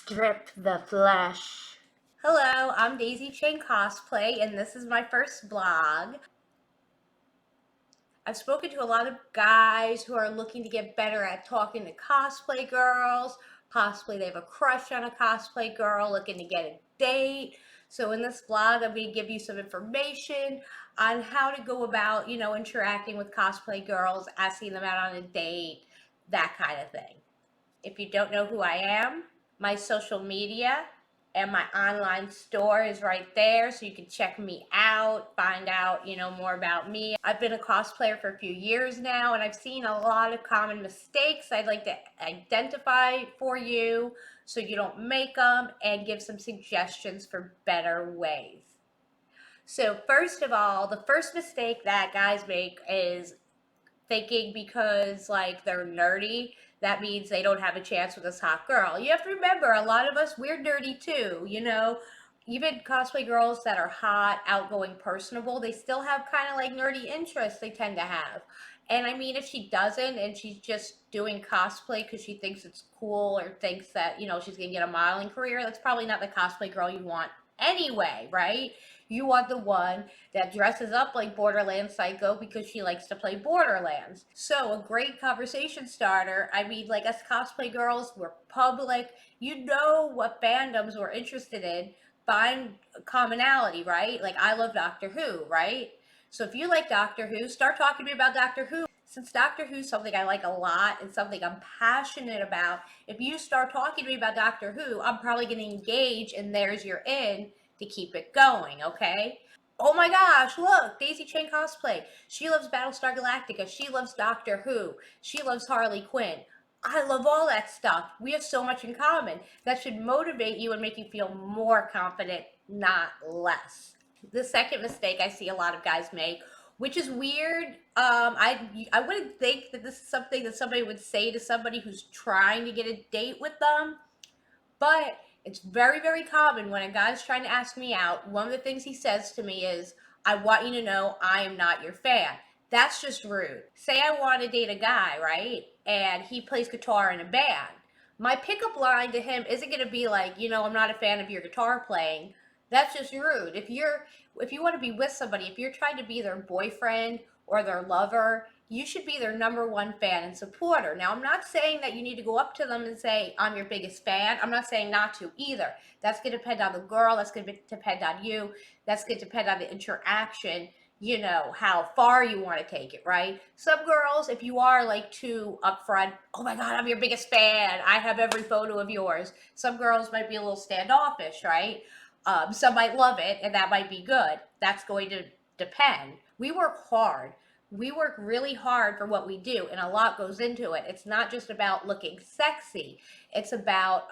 Strip the flesh. Hello, I'm Daisy Chain Cosplay, and this is my first blog. I've spoken to a lot of guys who are looking to get better at talking to cosplay girls. Possibly they have a crush on a cosplay girl, looking to get a date. So in this blog, I'm going to give you some information on how to go about, interacting with cosplay girls, asking them out on a date, that kind of thing. If you don't know who I am, my social media and my online store is right there, so you can check me out, find out, more about me. I've been a cosplayer for a few years now, and I've seen a lot of common mistakes I'd like to identify for you so you don't make them, and give some suggestions for better ways. So first of all, the first mistake that guys make is thinking because like they're nerdy, that means they don't have a chance with this hot girl. You have to remember, a lot of us, we're nerdy too, Even cosplay girls that are hot, outgoing, personable, they still have kind of like nerdy interests they tend to have. And I mean, if she doesn't and she's just doing cosplay because she thinks it's cool or thinks that, she's going to get a modeling career, that's probably not the cosplay girl you want anyway, right? You want the one that dresses up like Borderlands Psycho because she likes to play Borderlands. So a great conversation starter. I mean, like us cosplay girls, we're public. You know what fandoms we're interested in. Find commonality, right? Like I love Doctor Who, right? So if you like Doctor Who, start talking to me about Doctor Who. Since Doctor Who's something I like a lot and something I'm passionate about, if you start talking to me about Doctor Who, I'm probably going to engage, and there's your in to keep it going, okay? Oh my gosh, look, Daisy Chain Cosplay. She loves Battlestar Galactica. She loves Doctor Who. She loves Harley Quinn. I love all that stuff. We have so much in common. That should motivate you and make you feel more confident, not less. The second mistake I see a lot of guys make, which is weird. I wouldn't think that this is something that somebody would say to somebody who's trying to get a date with them, but it's very, very common when a guy's trying to ask me out. One of the things he says to me is, I want you to know I am not your fan. That's just rude. Say I want to date a guy, right? And he plays guitar in a band. My pickup line to him isn't going to be like, I'm not a fan of your guitar playing. That's just rude. If you want to be with somebody, if you're trying to be their boyfriend or their lover, you should be their number one fan and supporter. Now, I'm not saying that you need to go up to them and say, I'm your biggest fan. I'm not saying not to either. That's going to depend on the girl. That's going to depend on you. That's going to depend on the interaction, how far you want to take it, right? Some girls, if you are like too upfront, oh my God, I'm your biggest fan. I have every photo of yours. Some girls might be a little standoffish, right? Some might love it, and that might be good. That's going to depend. We work hard. We work really hard for what we do, and a lot goes into it. It's not just about looking sexy. It's about,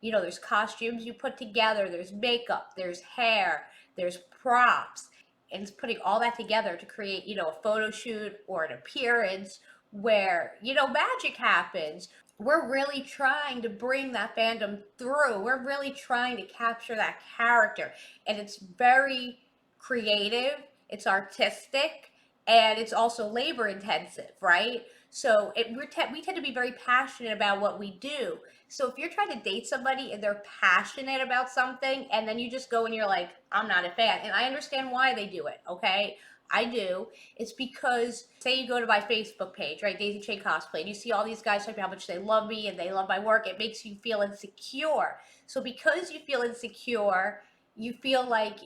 there's costumes you put together, there's makeup, there's hair, there's props, and it's putting all that together to create, a photo shoot or an appearance where, magic happens. We're really trying to bring that fandom through. We're really trying to capture that character. And it's very creative, it's artistic, and it's also labor intensive, right? So we tend to be very passionate about what we do. So if you're trying to date somebody and they're passionate about something, and then you just go and you're like, I'm not a fan, and I understand why they do it, okay? I do. It's because, say you go to my Facebook page, right, Daisy Chain Cosplay, and you see all these guys talking about how much they love me and they love my work, it makes you feel insecure. So because you feel insecure, you feel like,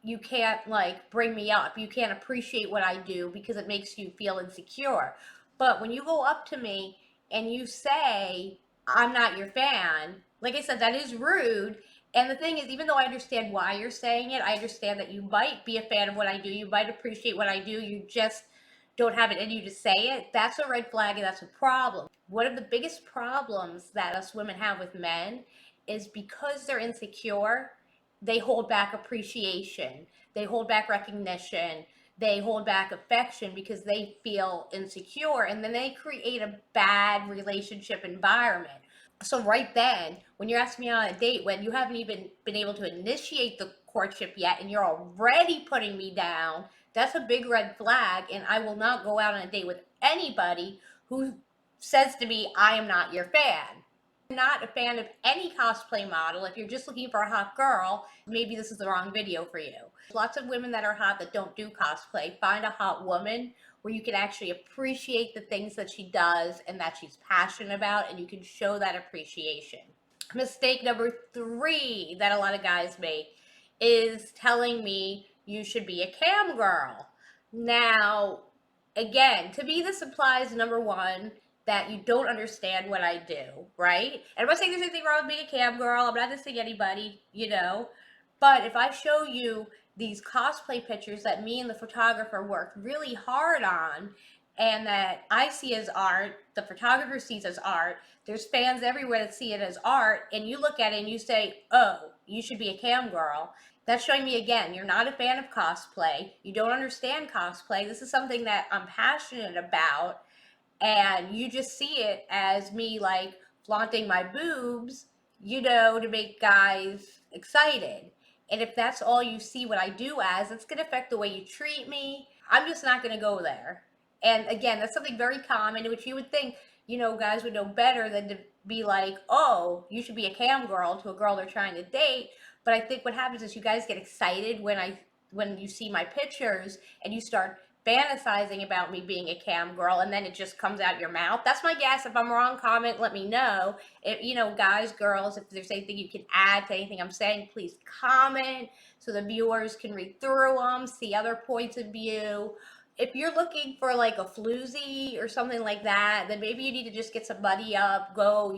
you can't like bring me up. You can't appreciate what I do because it makes you feel insecure. But when you go up to me and you say, I'm not your fan, like I said, that is rude. And the thing is, even though I understand why you're saying it, I understand that you might be a fan of what I do, you might appreciate what I do, you just don't have it in you to say it. That's a red flag and that's a problem. One of the biggest problems that us women have with men is because they're insecure, they hold back appreciation, they hold back recognition, they hold back affection because they feel insecure, and then they create a bad relationship environment. So right then, when you're asking me on a date, when you haven't even been able to initiate the courtship yet and you're already putting me down, that's a big red flag, and I will not go out on a date with anybody who says to me, I am not your fan. Not a fan of any cosplay model, if you're just looking for a hot girl, maybe this is the wrong video for you. Lots of women that are hot that don't do cosplay. Find a hot woman where you can actually appreciate the things that she does and that she's passionate about, and you can show that appreciation. Mistake number 3 that a lot of guys make is telling me you should be a cam girl. Now, again, to me, this implies, number 1, that you don't understand what I do, right? And I'm not saying there's anything wrong with being a cam girl. I'm not dissing anybody, But if I show you these cosplay pictures that me and the photographer worked really hard on, and that I see as art, the photographer sees as art, there's fans everywhere that see it as art, and you look at it and you say, oh, you should be a cam girl. That's showing me, again, you're not a fan of cosplay. You don't understand cosplay. This is something that I'm passionate about, and you just see it as me like flaunting my boobs, to make guys excited. And if that's all you see what I do as, it's going to affect the way you treat me. I'm just not going to go there. And again, that's something very common, which you would think, guys would know better than to be like, oh, you should be a cam girl to a girl they're trying to date. But I think what happens is you guys get excited when you see my pictures and you start fantasizing about me being a cam girl, and then it just comes out your mouth. That's my guess. If I'm wrong, comment, let me know. If guys, girls, if there's anything you can add to anything I'm saying, please comment so the viewers can read through them, see other points of view. If you're looking for like a floozy or something like that, then maybe you need to just get somebody up, go,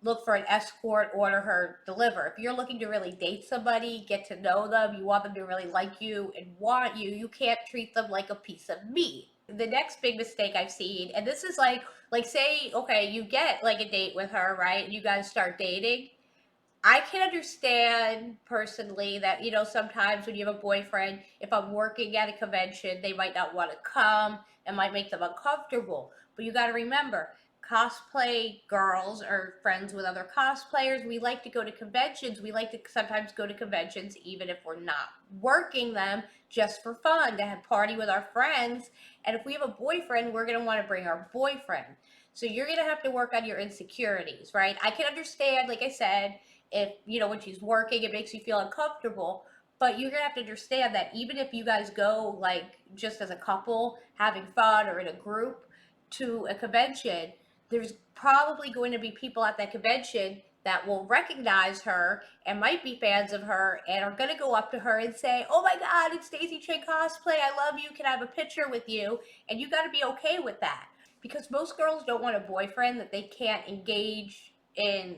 look for an escort, order her, deliver. If you're looking to really date somebody, get to know them, you want them to really like you and want you, you can't treat them like a piece of meat. The next big mistake I've seen, and this is like say, okay, you get like a date with her, right? And you guys start dating. I can understand personally that, sometimes when you have a boyfriend, if I'm working at a convention, they might not want to come and might make them uncomfortable. But you got to remember, cosplay girls are friends with other cosplayers. We like to go to conventions. We like to sometimes go to conventions even if we're not working them, just for fun, to have party with our friends. And if we have a boyfriend, we're going to want to bring our boyfriend. So you're going to have to work on your insecurities, right? I can understand, like I said, if when she's working it makes you feel uncomfortable, but you're gonna have to understand that even if you guys go like just as a couple having fun or in a group to a convention, there's probably going to be people at that convention that will recognize her and might be fans of her and are going to go up to her and say, oh my god, it's Daisy Chain Cosplay, I love you, can I have a picture with you? And you got to be okay with that, because most girls don't want a boyfriend that they can't engage in,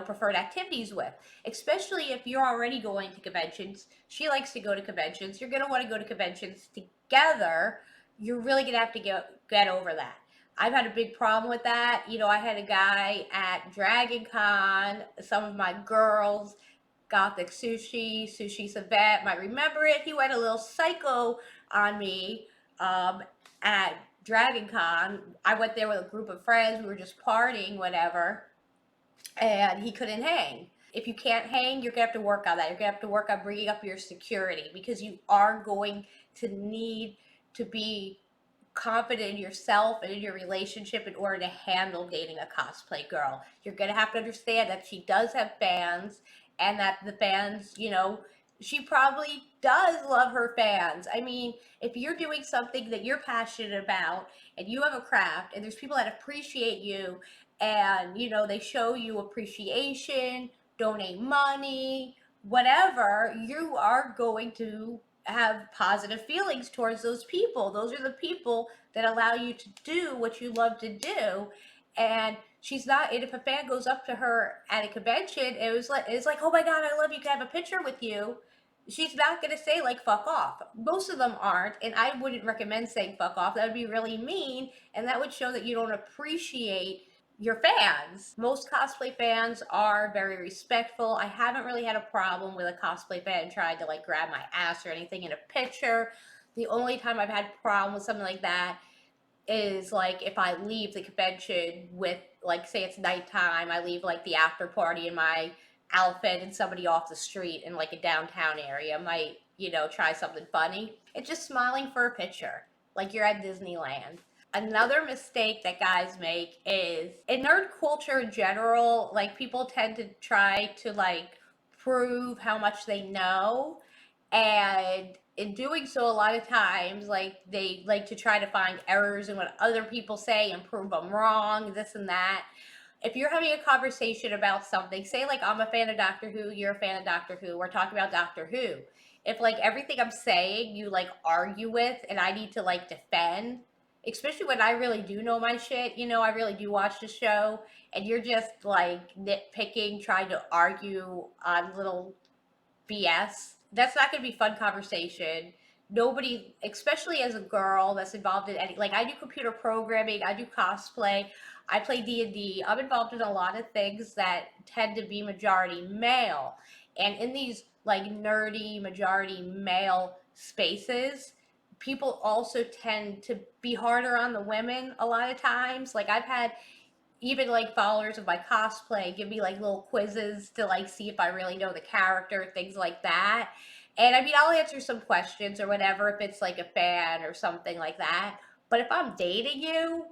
preferred activities with, especially if you're already going to conventions. She likes to go to conventions. You're going to want to go to conventions together. You're really going to have to get over that. I've had a big problem with that. I had a guy at Dragon Con. Some of my girls, Gothic Sushi Savette might remember it. He went a little psycho on me at Dragon Con. I went there with a group of friends. We were just partying, whatever, and he couldn't hang. If you can't hang, you're going to have to work on that. You're going to have to work on bringing up your security, because you are going to need to be confident in yourself and in your relationship in order to handle dating a cosplay girl. You're going to have to understand that she does have fans, and that the fans, she probably does love her fans. I mean, if you're doing something that you're passionate about and you have a craft and there's people that appreciate you, and they show you appreciation, donate money, whatever, you are going to have positive feelings towards those people. Those are the people that allow you to do what you love to do. And she's not, and if a fan goes up to her at a convention, it's like, oh my god, I love you, can I have a picture with you? She's not going to say like fuck off. Most of them aren't, and I wouldn't recommend saying fuck off. That would be really mean, and that would show that you don't appreciate your fans. Most cosplay fans are very respectful. I haven't really had a problem with a cosplay fan trying to like grab my ass or anything in a picture. The only time I've had a problem with something like that is like if I leave the convention with, like, say it's nighttime, I leave like the after party in my outfit, and somebody off the street in like a downtown area might, try something funny. It's just smiling for a picture, like you're at Disneyland. Another mistake that guys make is in nerd culture in general, like people tend to try to like prove how much they know. And in doing so, a lot of times, like they like to try to find errors in what other people say and prove them wrong, this and that. If you're having a conversation about something, say like I'm a fan of Doctor Who, you're a fan of Doctor Who, we're talking about Doctor Who. If like everything I'm saying you like argue with and I need to like defend, especially when I really do know my shit, you know, I really do watch the show, and you're just like nitpicking, trying to argue on little BS. That's not going to be fun conversation. Nobody, especially as a girl that's involved in any, like I do computer programming, I do cosplay, I play D&D. I'm involved in a lot of things that tend to be majority male. And in these like nerdy majority male spaces, people also tend to be harder on the women a lot of times. Like I've had even like followers of my cosplay give me like little quizzes to like see if I really know the character, things like that. And I mean, I'll answer some questions or whatever if it's like a fan or something like that. But if I'm dating you,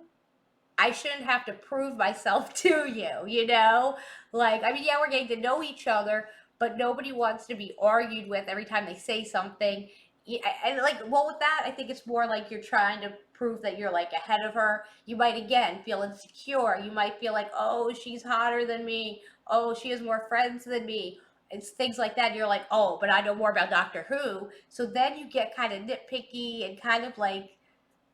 I shouldn't have to prove myself to you, you know? Like, I mean, yeah, we're getting to know each other, but nobody wants to be argued with every time they say something. Yeah, and like, well, with that, I think it's more like you're trying to prove that you're like ahead of her. You might again feel insecure. You might feel like, oh, she's hotter than me. Oh, she has more friends than me. It's things like that. You're like, oh, but I know more about Doctor Who. So then you get kind of nitpicky and kind of like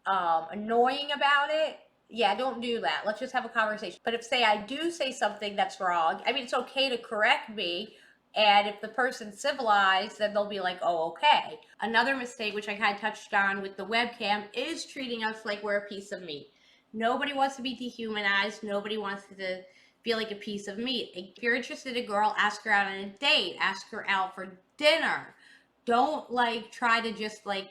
annoying about it. Yeah, don't do that. Let's just have a conversation. But if, say, I do say something that's wrong, I mean, it's okay to correct me. And if the person's civilized, then they'll be like, oh, okay. Another mistake, which I kind of touched on with the webcam, is treating us like we're a piece of meat. Nobody wants to be dehumanized. Nobody wants to feel like a piece of meat. If you're interested in a girl, ask her out on a date, ask her out for dinner. Don't like try to just like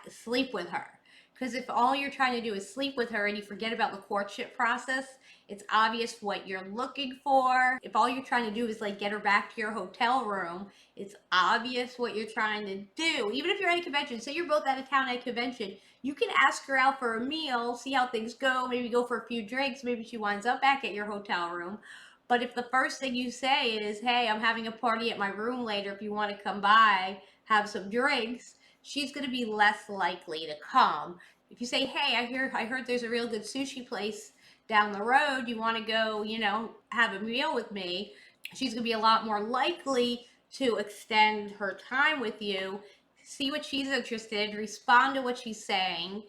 sleep with her. Because if all you're trying to do is sleep with her and you forget about the courtship process, it's obvious what you're looking for. If all you're trying to do is like get her back to your hotel room, it's obvious what you're trying to do. Even if you're at a convention, say you're both out of town at a convention, you can ask her out for a meal, see how things go, maybe go for a few drinks, maybe she winds up back at your hotel room. But if the first thing you say is, hey, I'm having a party at my room later, if you want to come by, have some drinks, she's going to be less likely to come. If you say, hey, I heard there's a real good sushi place down the road, you want to go, you know, have a meal with me, she's going to be a lot more likely to extend her time with you, see what she's interested in, respond to what she's saying,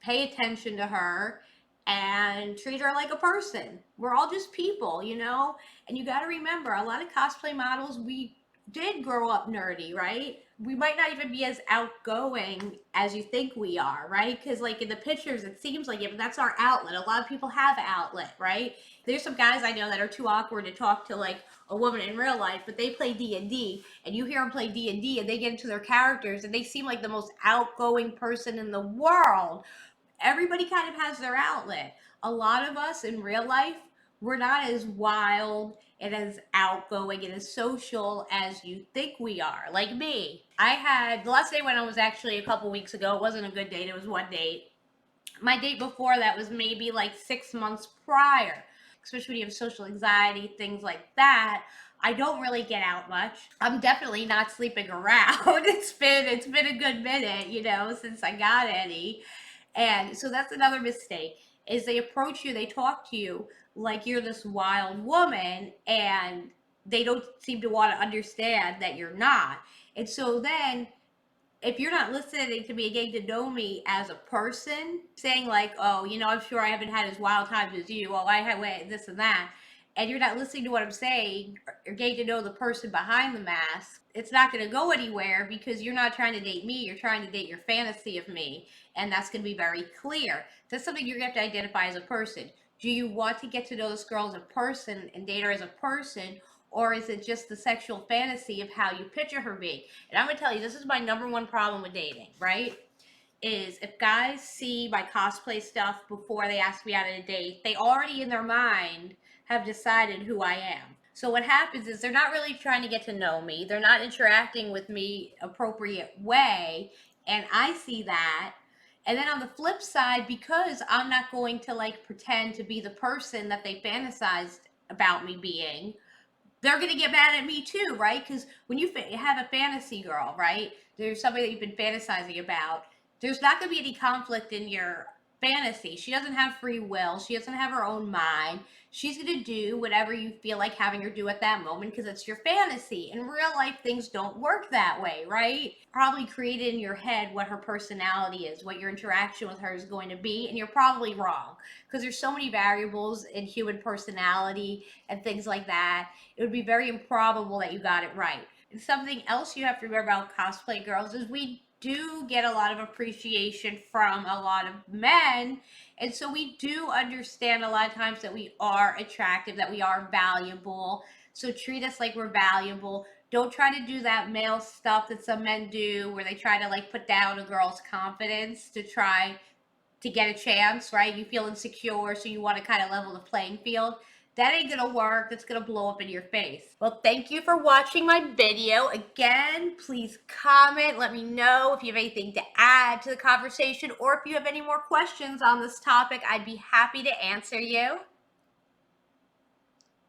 pay attention to her, and treat her like a person. We're all just people, you know? And you got to remember, a lot of cosplay models, we did grow up nerdy, right? We might not even be as outgoing as you think we are, right? Because like in the pictures, it seems like it, but that's our outlet. A lot of people have outlet, right? There's some guys I know that are too awkward to talk to like a woman in real life, but they play D&D, and you hear them play D&D, and they get into their characters, and they seem like the most outgoing person in the world. Everybody kind of has their outlet. A lot of us in real life, we're not as wild and as outgoing and as social as you think we are. Like me, I had the last day when I was actually a couple weeks ago. It wasn't a good date, it was one date. My date before that was maybe like 6 months prior, especially when you have social anxiety, things like that. I don't really get out much. I'm definitely not sleeping around. It's been a good minute, you know, since I got any. And so that's another mistake is they approach you, they talk to you like you're this wild woman, and they don't seem to want to understand that you're not. And so then if you're not listening to me and getting to know me as a person, saying like, oh, you know, I'm sure I haven't had as wild times as you, well, I had this and that, and you're not listening to what I'm saying or getting to know the person behind the mask, it's not going to go anywhere because you're not trying to date me, you're trying to date your fantasy of me, and that's going to be very clear. That's something you're going to have to identify as a person. Do you want to get to know this girl as a person and date her as a person, or is it just the sexual fantasy of how you picture her being? And I'm gonna tell you, this is my number one problem with dating, right? Is if guys see my cosplay stuff before they ask me out on a date, they already in their mind have decided who I am. So what happens is they're not really trying to get to know me. They're not interacting with me appropriate way, and I see that, And then on the flip side, because I'm not going to like pretend to be the person that they fantasized about me being, they're going to get mad at me too, right? Because when you have a fantasy girl, right? There's somebody that you've been fantasizing about. There's not going to be any conflict in your fantasy. She doesn't have free will. She doesn't have her own mind. She's going to do whatever you feel like having her do at that moment because it's your fantasy. In real life, things don't work that way, right? Probably created in your head what her personality is, what your interaction with her is going to be, and you're probably wrong because there's so many variables in human personality and things like that. It would be very improbable that you got it right. And something else you have to remember about cosplay girls is we do get a lot of appreciation from a lot of men. And so we do understand a lot of times that we are attractive, that we are valuable. So treat us like we're valuable. Don't try to do that male stuff that some men do where they try to like put down a girl's confidence to try to get a chance, right? You feel insecure, so you want to kind of level the playing field. That ain't gonna work. That's gonna blow up in your face. Well, thank you for watching my video. Again, please comment. Let me know if you have anything to add to the conversation or if you have any more questions on this topic. I'd be happy to answer you.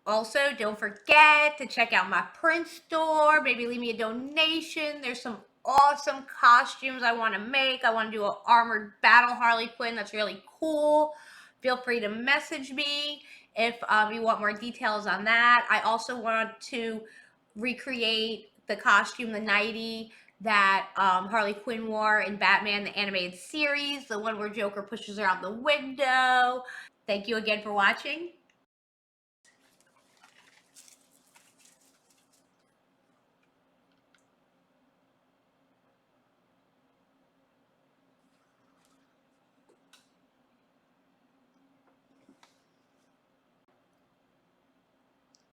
Also, don't forget to check out my print store. Maybe leave me a donation. There's some awesome costumes I want to make. I want to do an armored battle Harley Quinn that's really cool. Feel free to message me if you want more details on that. I also want to recreate the costume, the nightie that Harley Quinn wore in Batman the Animated Series, the one where Joker pushes her out the window. Thank you again for watching.